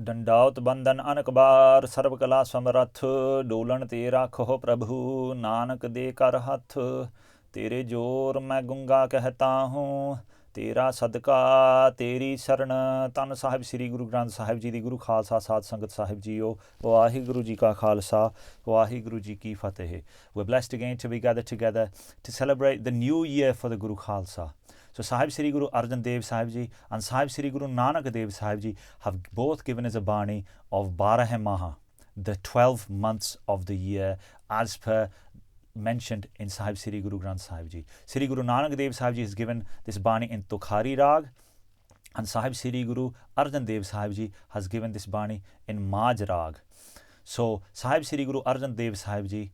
डंडाउत बंदन अनक बार सर्व कला समरथ डोलन तेरा खो प्रभु नानक दे कर हथ तेरे जोर मैं गुंगा कहता हूँ तेरा सदका तेरी शरण ਧੰਨ ਸਾਹਿਬ ਸ੍ਰੀ ਗੁਰੂ ਗ੍ਰੰਥ ਸਾਹਿਬ ਜੀ ਦੀ ਗੁਰੂ ਖਾਲਸਾ ਸਾਧ ਸੰਗਤ ਸਾਹਿਬ ਜੀਓ ਵਾਹਿਗੁਰੂ ਜੀ ਕਾ ਖਾਲਸਾ ਵਾਹਿਗੁਰੂ ਜੀ ਕੀ ਫਤਿਹ We're blessed again to be gathered together to celebrate the new year for the Guru Khalsa. So Sahib Sri Guru Arjan Dev Sahib Ji and Sahib Sri Guru Nanak Dev Sahib Ji have both given us a Bani of Barah-e-Maha, the 12 months of the year as per mentioned in Sahib Sri Guru Granth Sahib Ji. Sri Guru Nanak Dev Sahib Ji has given this Bani in Tukhari Rag and Sahib Sri Guru Arjan Dev Sahib Ji has given this Bani in Maj Rag. So Sahib Sri Guru Arjan Dev Sahib Ji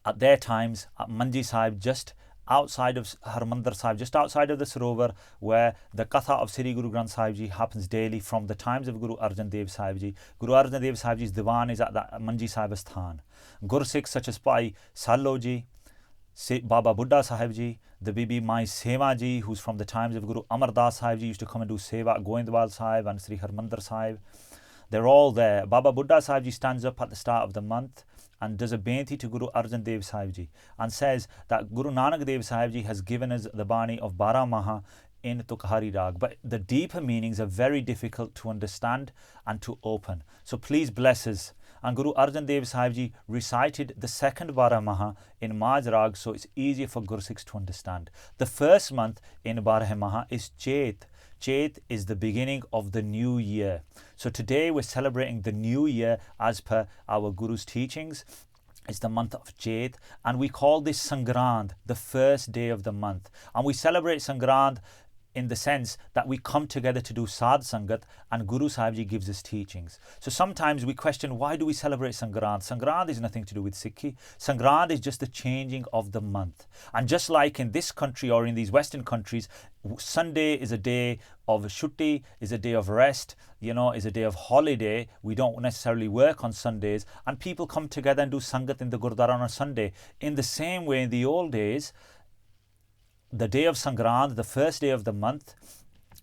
at their times at Manji Sahib just outside of Harmandir Sahib, just outside of the Sarovar where the Katha of Sri Guru Granth Sahib Ji happens daily from the times of Guru Arjan Dev Sahib Ji. Guru Arjan Dev Sahib Ji's Diwan is at the Manji Sahib Asthan. Gur Sikhs such as Pai Sallo Ji, Baba Buddha Sahib Ji, the Bibi Mai Seva Ji, who's from the times of Guru Amar Das Sahib Ji, used to come and do Seva at Goindwal Sahib and Sri Harmandir Sahib. They're all there. Baba Buddha Sahib Ji stands up at the start of the month and does a benti to Guru Arjan Dev Sahib Ji and says that Guru Nanak Dev Sahib Ji has given us the Bani of Barah-Maha in Tukhari Rag. But the deeper meanings are very difficult to understand and to open. So please bless us. And Guru Arjan Dev Sahib Ji recited the second Barah-Maha in Maj Rag, so it's easier for Guru Sikhs to understand. The first month in Barah-Maha is Chet. Chet is the beginning of the new year. So today we're celebrating the new year as per our Guru's teachings. It's the month of Chet and we call this Sangrand, the first day of the month. And we celebrate Sangrand in the sense that we come together to do Sadh Sangat and Guru Sahib Ji gives us teachings. So sometimes we question, why do we celebrate Sangrand? Sangrand is nothing to do with Sikhi. Sangrand is just the changing of the month. And just like in this country or in these Western countries, Sunday is a day of shutti, is a day of rest, is a day of holiday. We don't necessarily work on Sundays and people come together and do Sangat in the Gurdwara on a Sunday. In the same way, in the old days, the day of Sangrand, the first day of the month,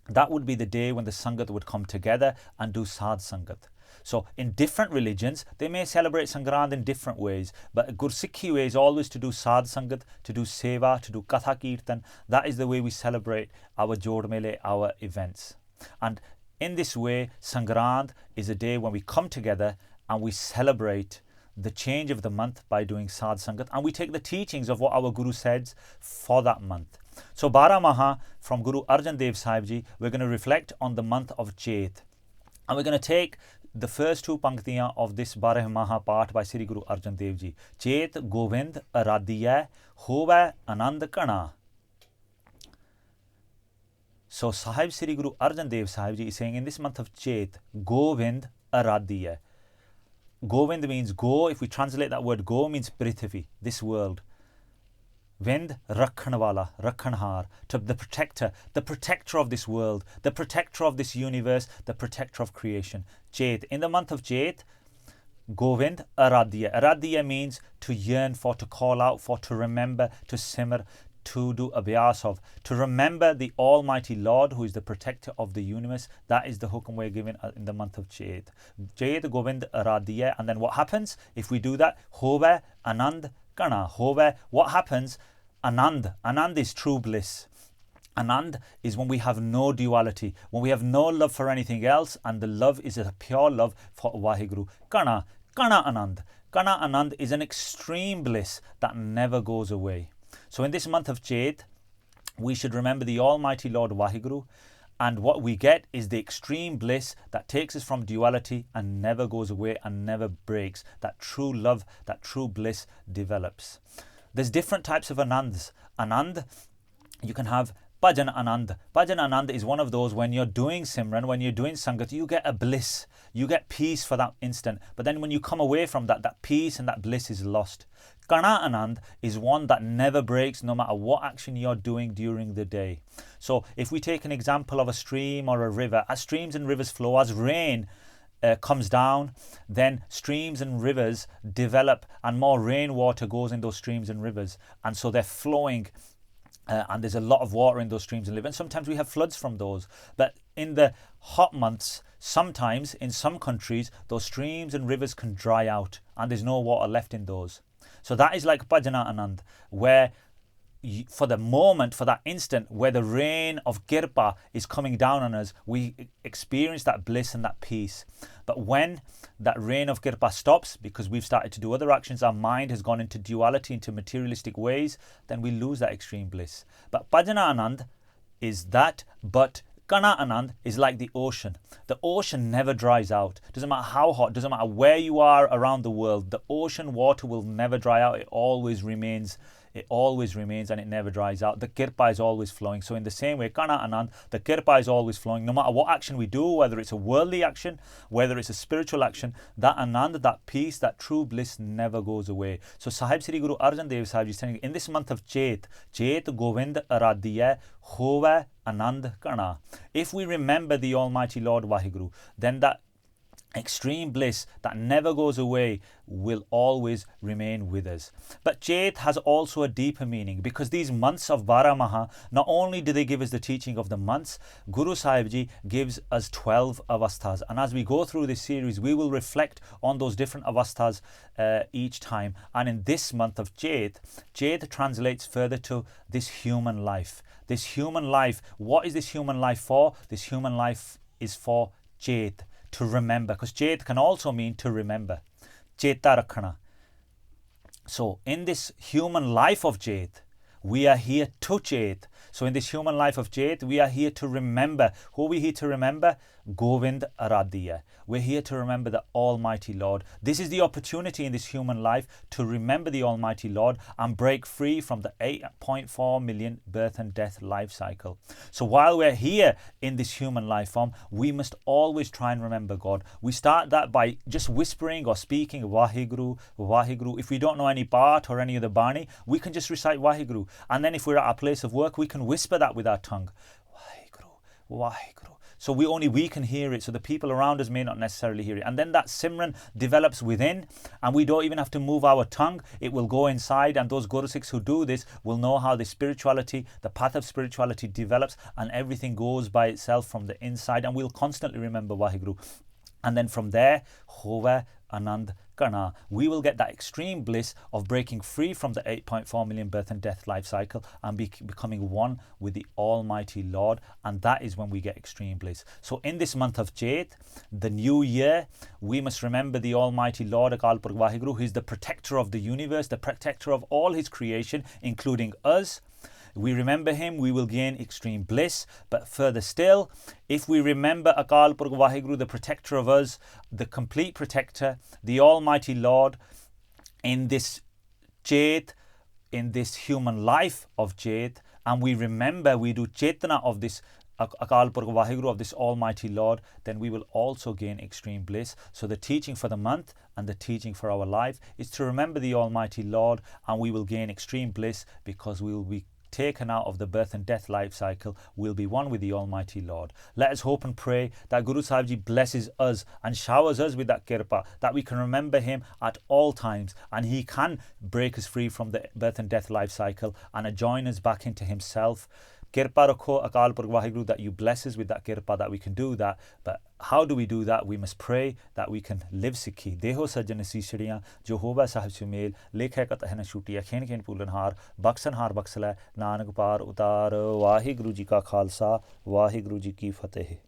that would be the day when the Sangat would come together and do Sadh Sangat. So in different religions, they may celebrate Sangrand in different ways, but Gursikhi way is always to do Sadh Sangat, to do Seva, to do Katha Kirtan. That is the way we celebrate our Jod Mele, our events. And in this way, Sangrand is a day when we come together and we celebrate the change of the month by doing Sadh Sangat and we take the teachings of what our Guru says for that month. So Barah-Maha from Guru Arjan Dev Sahib Ji, we're going to reflect on the month of Chet and we're going to take the first two panktiyan of this Barah-Maha part by Sri Guru Arjan Dev Ji. Chet Govind Aradhiya Hove Anand Kana. So Sahib Sri Guru Arjan Dev Sahib Ji is saying in this month of Chet, Govind Aradhiya. Govind means go. If we translate that word go, means Prithvi, this world. Vind, Rakhanwala, Rakhanhar, to the protector of this world, the protector of this universe, the protector of creation. Chet. In the month of Chet, Govind Aradhiya. Aradhiya means to yearn for, to call out for, to remember, to simmer, to do abhyas of, to remember the Almighty Lord who is the protector of the universe. That is the hukum we're given in the month of Chet. Chet Govind Aradhiya. And then what happens if we do that? Hove Anand Kana. Hove, what happens? Anand. Anand is true bliss. Anand is when we have no duality, when we have no love for anything else and the love is a pure love for Vaheguru. Kana. Kana Anand. Kana Anand is an extreme bliss that never goes away. So in this month of Chet, we should remember the Almighty Lord Vaheguru, and what we get is the extreme bliss that takes us from duality and never goes away and never breaks. That true love, that true bliss develops. There's different types of Anands. Anand, you can have Bhajan Anand. Bhajan Anand is one of those when you're doing Simran, when you're doing Sangat, you get a bliss. You get peace for that instant. But then when you come away from that, that peace and that bliss is lost. Kana Anand is one that never breaks no matter what action you're doing during the day. So if we take an example of a stream or a river, as streams and rivers flow, as rain comes down, then streams and rivers develop and more rainwater goes in those streams and rivers. And so they're flowing and there's a lot of water in those streams and rivers. And sometimes we have floods from those. But in the hot months, sometimes in some countries, those streams and rivers can dry out and there's no water left in those. So that is like Bhajana Anand, where for the moment, for that instant, where the rain of Kirpa is coming down on us, we experience that bliss and that peace. But when that rain of Kirpa stops, because we've started to do other actions, our mind has gone into duality, into materialistic ways, then we lose that extreme bliss. But Bhajana Anand is that, but Kana Anand is like the ocean. The ocean never dries out. Doesn't matter how hot, doesn't matter where you are around the world, the ocean water will never dry out. It always remains and it never dries out. The Kirpa is always flowing. So in the same way, Kana Anand, the Kirpa is always flowing. No matter what action we do, whether it's a worldly action, whether it's a spiritual action, that Anand, that peace, that true bliss never goes away. So Sahib Sri Guru Arjan Dev Sahib Ji is saying, in this month of Chet Govind Aradhiya Hove Anand Kana. If we remember the Almighty Lord Vaheguru, then that extreme bliss that never goes away will always remain with us. But Chet has also a deeper meaning, because these months of Baramaha, not only do they give us the teaching of the months, Guru Sahib Ji gives us 12 avasthas. And as we go through this series, we will reflect on those different avasthas each time. And in this month of Chet translates further to this human life. This human life, what is this human life for? This human life is for Chet, to remember, because Chet can also mean to remember. Cheta Rakhana. So in this human life of Chet, we are here to Chet. So in this human life of Chet, we are here to remember. Who are we here to remember? Govind Aradhiya. We're here to remember the Almighty Lord. This is the opportunity in this human life to remember the Almighty Lord and break free from the 8.4 million birth and death life cycle. So while we're here in this human life form, we must always try and remember God. We start that by just whispering or speaking Vaheguru, Vaheguru. If we don't know any part or any of the Bani, we can just recite Vaheguru. And then if we're at our place of work, we can whisper that with our tongue. Vaheguru, Vaheguru. So we can hear it, so the people around us may not necessarily hear it. And then that Simran develops within, and we don't even have to move our tongue. It will go inside, and those Guru Sikhs who do this will know how the spirituality, the path of spirituality develops, and everything goes by itself from the inside, and we'll constantly remember Vaheguru. And then from there, Hove Anand Kana, we will get that extreme bliss of breaking free from the 8.4 million birth and death life cycle and becoming one with the Almighty Lord. And that is when we get extreme bliss. So in this month of Chet, the new year, we must remember the Almighty Lord Akal Purkh Vaheguru, who is the protector of the universe, the protector of all his creation, including us. We remember him, we will gain extreme bliss. But further still, if we remember Akal Purkh Vaheguru, the protector of us, the complete protector, the Almighty Lord, in this Chet, in this human life of Chet, and we remember, we do Chetana of this Akal Purkh Vaheguru, of this Almighty Lord, then we will also gain extreme bliss. So the teaching for the month and the teaching for our life is to remember the Almighty Lord, and we will gain extreme bliss because we will be taken out of the birth and death life cycle. We'll be one with the Almighty Lord. Let us hope and pray that Guru Sahib Ji blesses us and showers us with that kirpa, that we can remember him at all times, and he can break us free from the birth and death life cycle and join us back into himself. Kirpa rakho Akal Purkh Vaheguru, that you bless us with that kirpa, that we can do that. But how do we do that? We must pray that we can live Sikhi. Deho sajjan sisadiyan jo hova sahib se mel lekha kat hai na shutiya khen khen pulanhar baksanhar baksala nanak par utar. Vaheguru ji ka khalsa, Vaheguru ji ki fateh.